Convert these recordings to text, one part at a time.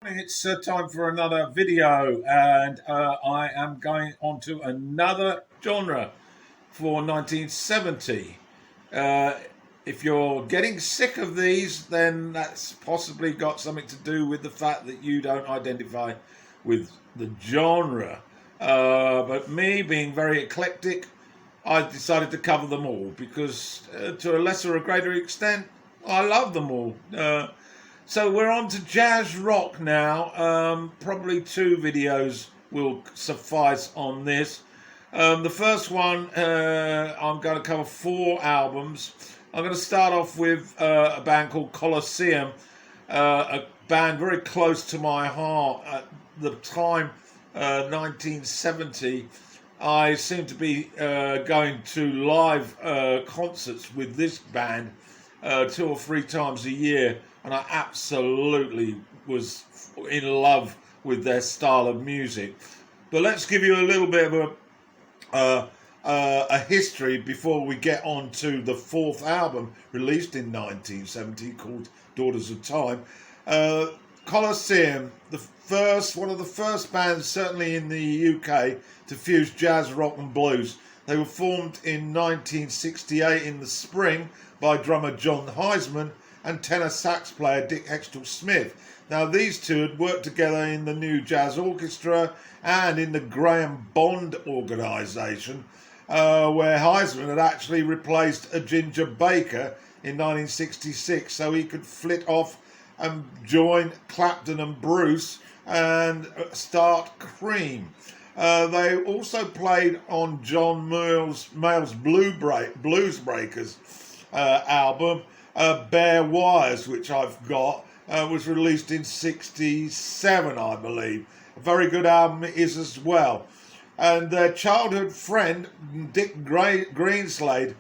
It's time for another video, and I am going on to another genre for 1970. Uh, if you're getting sick of these, then that's possibly got something to do with the fact that you don't identify with the genre. But me, being very eclectic, I decided to cover them all because, to a lesser or greater extent, I love them all. So we're on to jazz rock now. Probably two videos will suffice on this. The first one, I'm going to cover four albums. I'm going to start off with a band called Colosseum, a band very close to my heart. At the time, 1970, I seemed to be going to live concerts with this band 2 or 3 times a year, and I absolutely was in love with their style of music. But let's give you a little bit of a history before we get on to the fourth album released in 1970 called Daughters of Time. Colosseum, one of the first bands, certainly in the UK, to fuse jazz, rock and blues. They were formed in 1968 in the spring by drummer John Heisman and tenor sax player Dick Heckstall-Smith. Now, these two had worked together in the New Jazz Orchestra and in the Graham Bond organisation, where Heisman had actually replaced a Ginger Baker in 1966, so he could flit off and join Clapton and Bruce and start Cream. They also played on John Mayall's Blues Breakers album, Bare Wires, which I've got, was released in 67, I believe. A very good album it is as well. And their childhood friend, Dick Greenslade,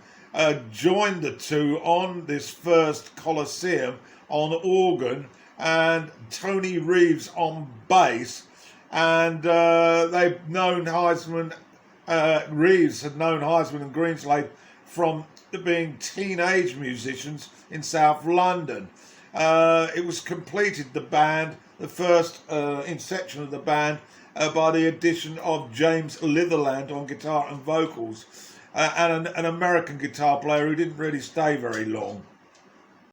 joined the two on this first Colosseum on organ, and Tony Reeves on bass. And they've known Heisman, Reeves had known Heisman and Greenslade from being teenage musicians in South London. It was completed, the first inception of the band, by the addition of James Litherland on guitar and vocals, and an American guitar player who didn't really stay very long.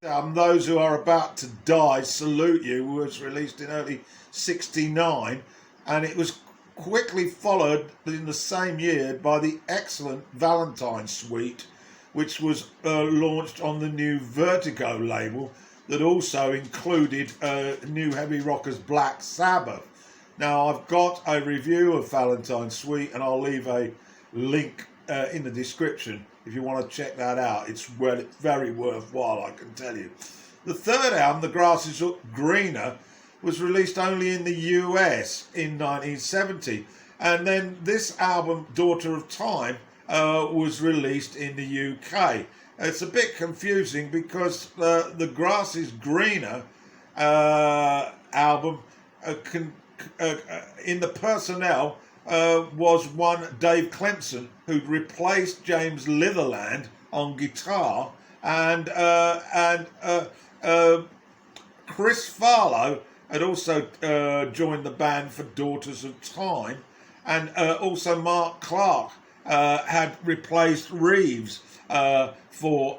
Those Who Are About to Die, Salute You, was released in early 69, and it was quickly followed in the same year by the excellent Valentyne Suite, which was launched on the new Vertigo label that also included new heavy rockers Black Sabbath. Now, I've got a review of Valentyne Suite, and I'll leave a link in the description if you want to check that out. It's very worthwhile, I can tell you. The third album, The Grass is Greener, was released only in the US in 1970. And then this album, Daughter of Time, was released in the UK. It's a bit confusing because the Grass is Greener album in the personnel was one Dave Clemson, who'd replaced James Litherland on guitar, and Chris Farlow had also joined the band for Daughters of Time, and also Mark Clark had replaced Reeves for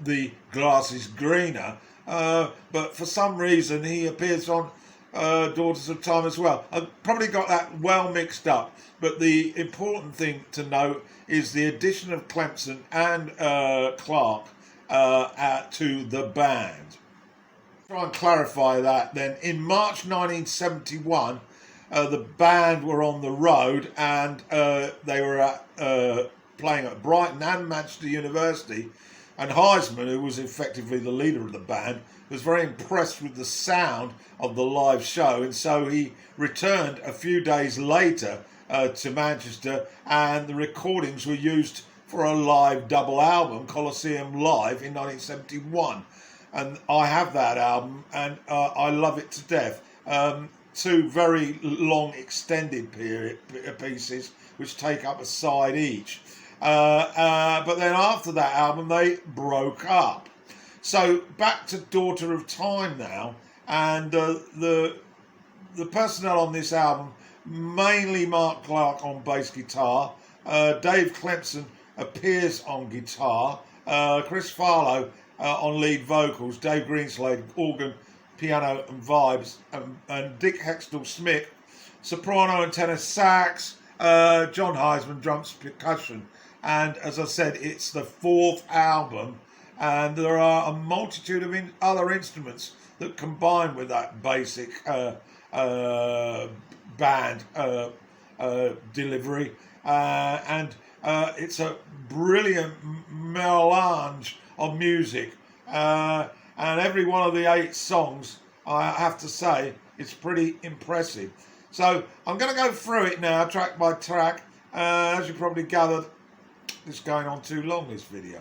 The Grass is Greener, but for some reason he appears on Daughters of Time as well. I've probably got that well mixed up, but the important thing to note is the addition of Clemson and Clark to the band. Try and clarify that then. In March 1971, the band were on the road, and they were playing at Brighton and Manchester University, and Heisman, who was effectively the leader of the band, was very impressed with the sound of the live show, and so he returned a few days later to Manchester, and the recordings were used for a live double album, Colosseum Live, in 1971. And I have that album, and I love it to death. Two very long extended pieces which take up a side each. But then after that album, they broke up. So back to Daughter of Time now, and the the personnel on this album, mainly Mark Clark on bass guitar, Dave Clemson appears on guitar, Chris Farlow on lead vocals, Dave Greenslade organ, piano and vibes, and Dick Heckstall-Smith soprano and tenor sax, John Heisman drums, percussion. And as I said, it's the 4th album, and there are a multitude of other instruments that combine with that basic band delivery, and it's a brilliant melange of music, and every one of the 8 songs, I have to say, it's pretty impressive. So I'm going to go through it now, track by track. As you probably gathered, it's going on too long, this video.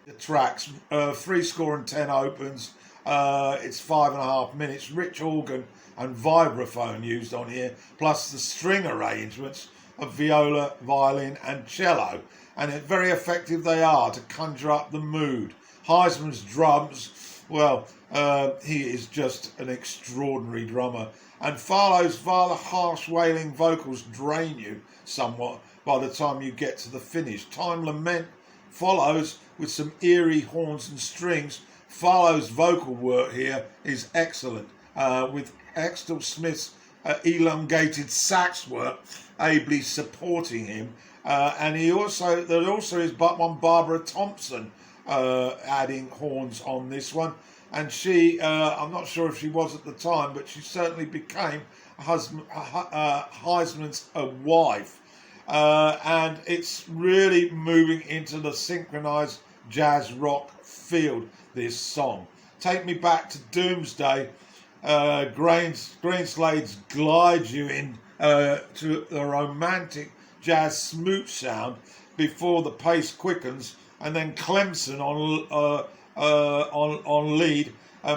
The tracks, 10 opens, it's 5.5 minutes, rich organ and vibraphone used on here, plus the string arrangements of viola, violin and cello, and very effective they are to conjure up the mood. Heisman's drums, well, he is just an extraordinary drummer, and Farlow's rather harsh wailing vocals drain you somewhat by the time you get to the finish. Time Lament follows with some eerie horns and strings. Farlow's vocal work here is excellent, with Heckstall-Smith's elongated sax work ably supporting him, and there also is but one Barbara Thompson adding horns on this one, and she, I'm not sure if she was at the time, but she certainly became Heisman's wife, and it's really moving into the synchronized jazz rock field, this song. Take Me Back to Doomsday, Greenslade's glides you in to the romantic jazz smooch sound before the pace quickens, and then Clemson on lead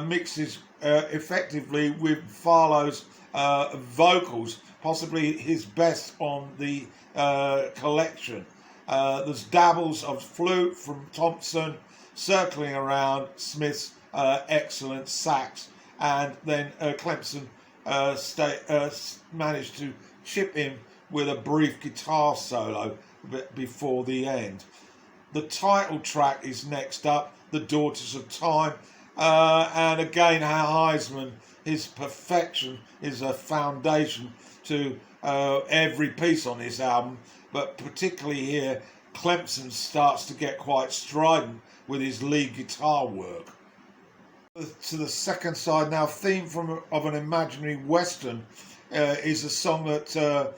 mixes effectively with Farlow's vocals, possibly his best on the collection. There's dabbles of flute from Thompson circling around Smith's excellent sax, and then Clemson managed to chip in with a brief guitar solo before the end. The title track is next up, The Daughters of Time, and again Heisman, his perfection is a foundation to every piece on this album, but particularly here Clemson starts to get quite strident with his lead guitar work. To the second side now, Theme of an Imaginary Western is a song that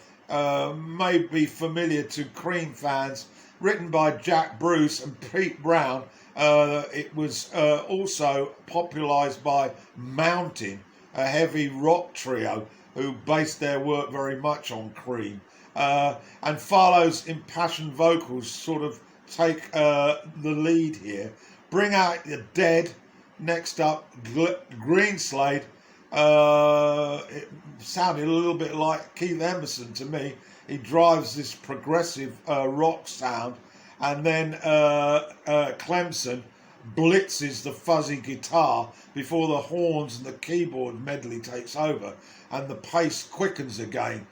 may be familiar to Cream fans, written by Jack Bruce and Pete Brown. It was also popularised by Mountain, a heavy rock trio who based their work very much on Cream. And Farlow's impassioned vocals sort of take the lead here. Bring Out the Dead, next up, Greenslade. It sounded a little bit like Keith Emerson to me. He drives this progressive rock sound, and then Clemson blitzes the fuzzy guitar before the horns and the keyboard medley takes over, and the pace quickens again.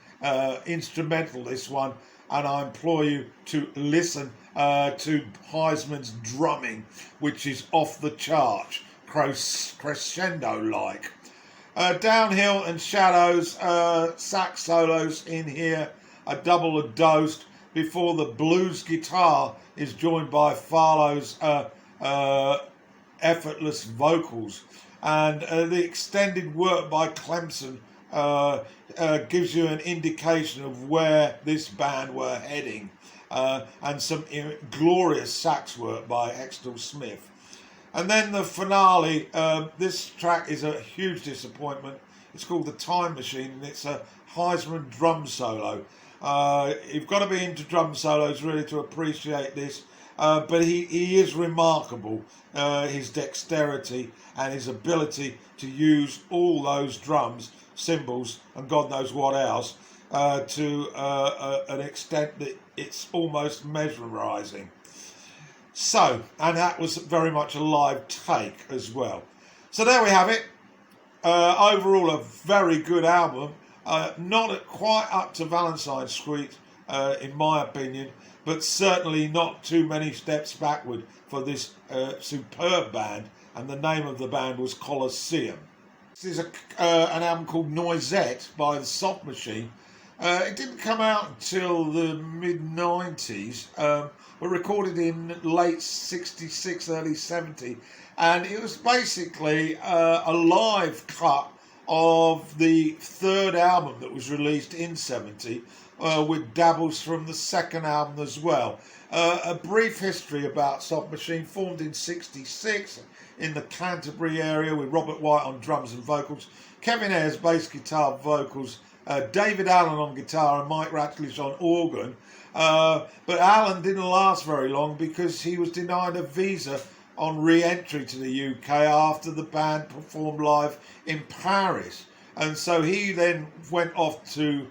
Instrumental, this one, and I implore you to listen to Heisman's drumming, which is off the chart, crescendo-like. Downhill and Shadows, sax solos in here, a double dosed before the blues guitar is joined by Farlow's effortless vocals, and the extended work by Clemson gives you an indication of where this band were heading, and some glorious sax work by Heckstall-Smith. And then the finale, this track is a huge disappointment. It's called The Time Machine, and it's a Heisman drum solo. You've got to be into drum solos really to appreciate this, but he is remarkable, his dexterity and his ability to use all those drums, cymbals and God knows what else, to an extent that it's almost mesmerising. So, and that was very much a live take as well. So there we have it. overall, a very good album. Not quite up to Valentyne Suite, in my opinion, but certainly not too many steps backward for this superb band. And the name of the band was Colosseum. This is an album called Noisette by the Soft Machine. It didn't come out until the mid-90s, but recorded in late 66, early 70. And it was basically a live cut of the third album that was released in 70, with dabbles from the second album as well. A brief history about Soft Machine: formed in 66 in the Canterbury area with Robert White on drums and vocals, Kevin Ayres bass guitar vocals, David Allen on guitar and Mike Ratcliffe on organ. But Allen didn't last very long because he was denied a visa on re-entry to the UK after the band performed live in Paris. And so he then went off to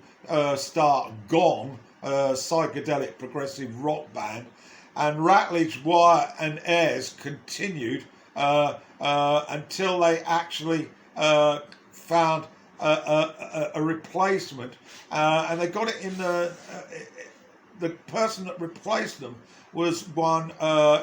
start Gong, a psychedelic progressive rock band. And Ratledge, Wyatt and Ayres continued until they actually found a replacement, and they got it in the person that replaced them was one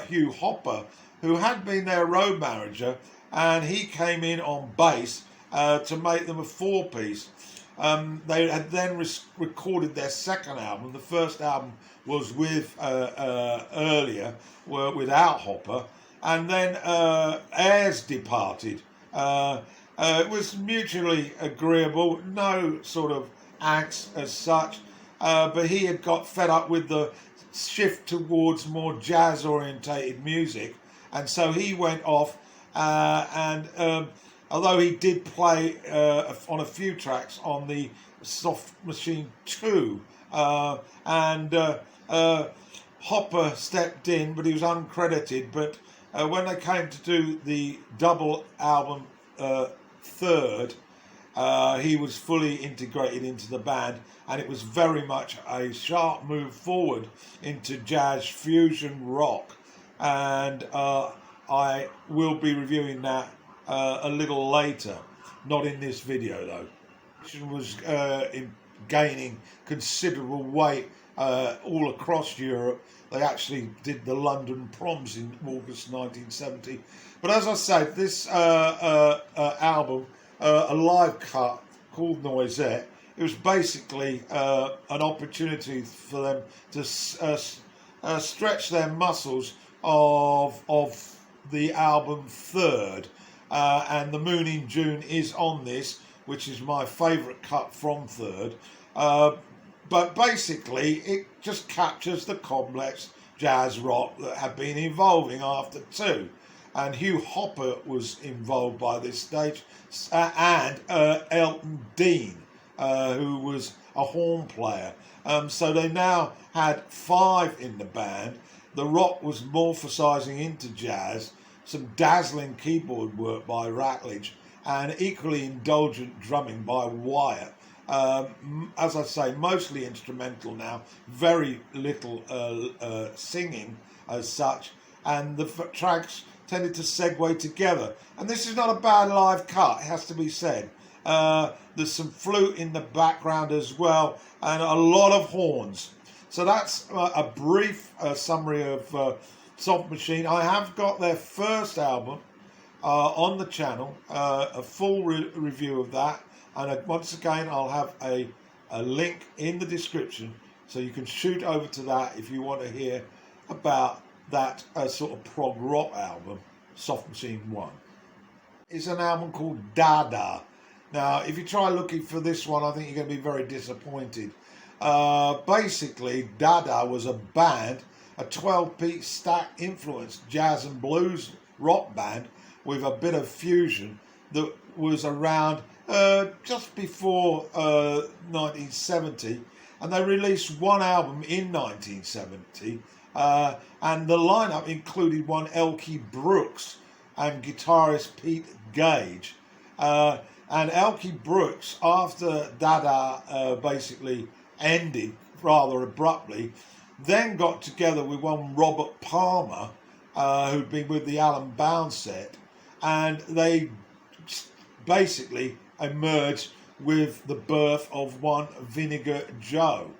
Hugh Hopper, who had been their road manager, and he came in on bass to make them a four-piece. They had then recorded their second album. The first album was with earlier, without Hopper, and then Ayres departed. It was mutually agreeable, no sort of angst as such, but he had got fed up with the shift towards more jazz-orientated music, and so he went off, and although he did play on a few tracks on the Soft Machine 2, and Hopper stepped in, but he was uncredited. But when they came to do the double album third, he was fully integrated into the band, and it was very much a sharp move forward into jazz fusion rock. And I will be reviewing that a little later, not in this video though. It was gaining considerable weight all across Europe. They actually did the London Proms in August 1970. But as I said, this album, a live cut called Noisette, it was basically an opportunity for them to stretch their muscles of the album Third. And The Moon in June is on this, which is my favourite cut from Third. But basically, it just captures the complex jazz rock that had been evolving after two. And Hugh Hopper was involved by this stage, and Elton Dean, who was a horn player. So they now had five in the band. The rock was morphosizing into jazz, some dazzling keyboard work by Ratledge, and equally indulgent drumming by Wyatt. As I say, mostly instrumental now, very little singing as such, and the tracks tended to segue together. And this is not a bad live cut, it has to be said. There's some flute in the background as well, and a lot of horns. So that's a brief summary of Soft Machine. I have got their first album on the channel, a full review of that. And once again, I'll have a link in the description, so you can shoot over to that if you want to hear about that sort of prog rock album, Soft Machine 1. It's an album called Dada. Now, if you try looking for this one, I think you're going to be very disappointed. Basically, Dada was a band, a 12-piece stack influenced jazz and blues rock band with a bit of fusion that was around just before 1970, and they released one album in 1970, and the lineup included one Elkie Brooks and guitarist Pete Gage. And Elkie Brooks, after Dada basically ended rather abruptly, then got together with one Robert Palmer, who'd been with the Alan Bound set, and they basically emerged with the birth of one Vinegar Joe,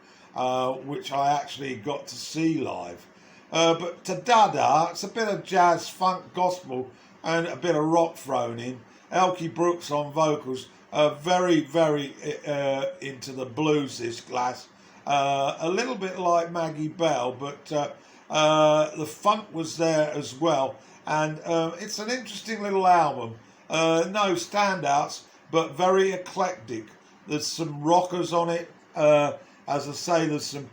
which I actually got to see live. But to Dada, it's a bit of jazz, funk, gospel, and a bit of rock thrown in. Elkie Brooks on vocals, very, very into the blues, this Glass. A little bit like Maggie Bell, but the funk was there as well. And it's an interesting little album. No standouts, but very eclectic. There's some rockers on it. As I say, there's some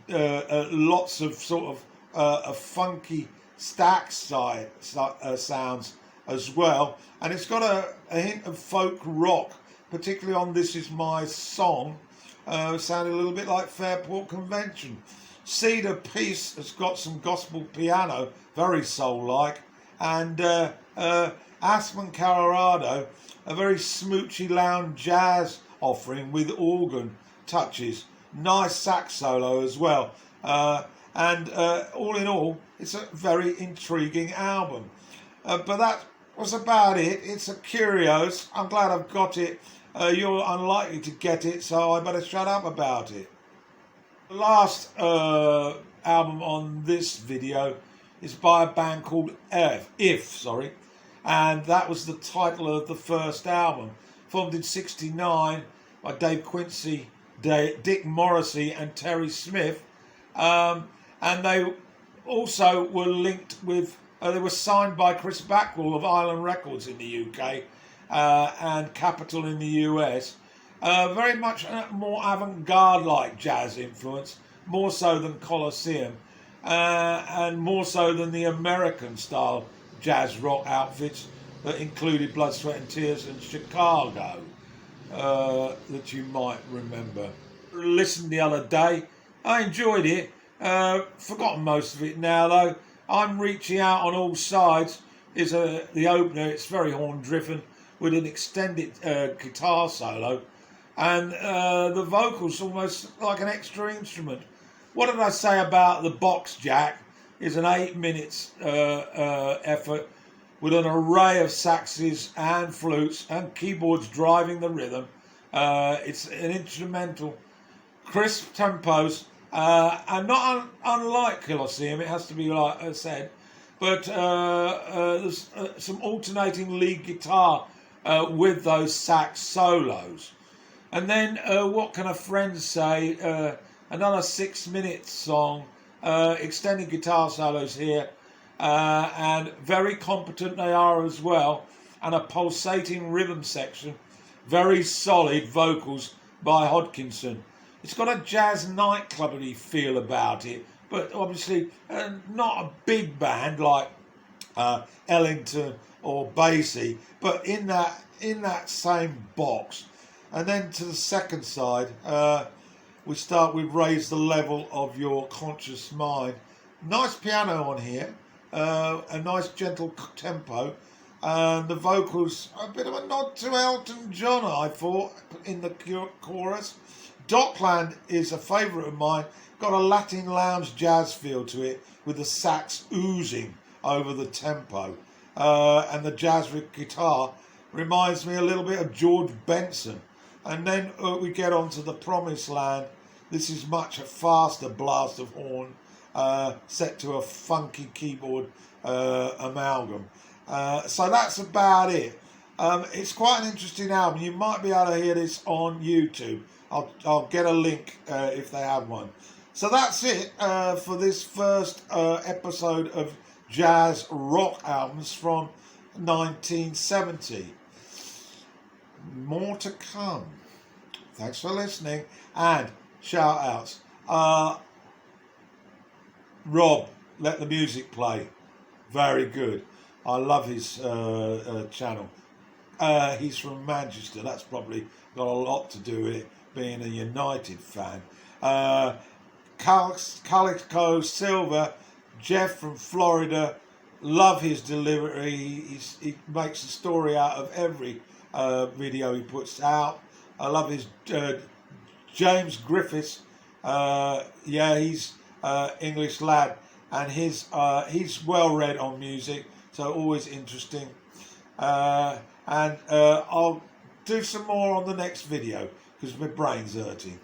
lots of sort of a funky stack sounds as well. And it's got a hint of folk rock, particularly on This Is My Song. Sounded a little bit like Fairport Convention. Cedar Peace has got some gospel piano, very soul-like. And Aspen, Colorado, a very smoochy lounge jazz offering with organ touches. Nice sax solo as well. And all in all, it's a very intriguing album. But that was about it. It's a curios. I'm glad I've got it. You're unlikely to get it, so I better shut up about it. The last album on this video is by a band called If, and that was the title of the first album, formed in '69 by Dave Quincy, Dick Morrissey and Terry Smith, and they also were linked with, they were signed by Chris Backwell of Island Records in the UK and Capitol in the US. Very much more avant-garde like jazz influence, more so than Colosseum, and more so than the American style jazz rock outfits that included Blood, Sweat and Tears and Chicago, that you might remember. Listened the other day, I enjoyed it, forgotten most of it now though. I'm Reaching Out on All Sides is the opener. It's very horn driven with an extended guitar solo, and the vocals almost like an extra instrument. What did I say about the box jack? Is an 8 minutes effort with an array of saxes and flutes and keyboards driving the rhythm. It's an instrumental, crisp tempos, and not unlike Colosseum, it has to be like I said, but there's some alternating lead guitar with those sax solos. And then What Can a Friend Say? Another 6 minute song, extended guitar solos here, and very competent they are as well, and a pulsating rhythm section, very solid vocals by Hodkinson. It's got a jazz nightclubby feel about it, but obviously not a big band like Ellington or Basie, but in that same box. And then to the second side, we start with Raise the Level of Your Conscious Mind. Nice piano on here, a nice gentle tempo, and the vocals, a bit of a nod to Elton John, I thought, in the chorus. Dockland is a favourite of mine, got a Latin lounge jazz feel to it, with the sax oozing over the tempo, and the jazz with guitar reminds me a little bit of George Benson. And then we get on to The Promised Land. This is much a faster blast of horn, set to a funky keyboard amalgam. So that's about it. It's quite an interesting album. You might be able to hear this on YouTube. I'll get a link if they have one. So that's it for this first episode of Jazz Rock Albums from 1970. More to come. Thanks for listening, and shout outs. Rob, Let the Music Play. Very good. I love his channel. He's from Manchester. That's probably got a lot to do with it, being a United fan. Calico Silver, Jeff from Florida. Love his delivery. He makes a story out of every video he puts out. I love his James Griffiths. He's English lad, and he's well read on music, so always interesting. and I'll do some more on the next video because my brain's hurting.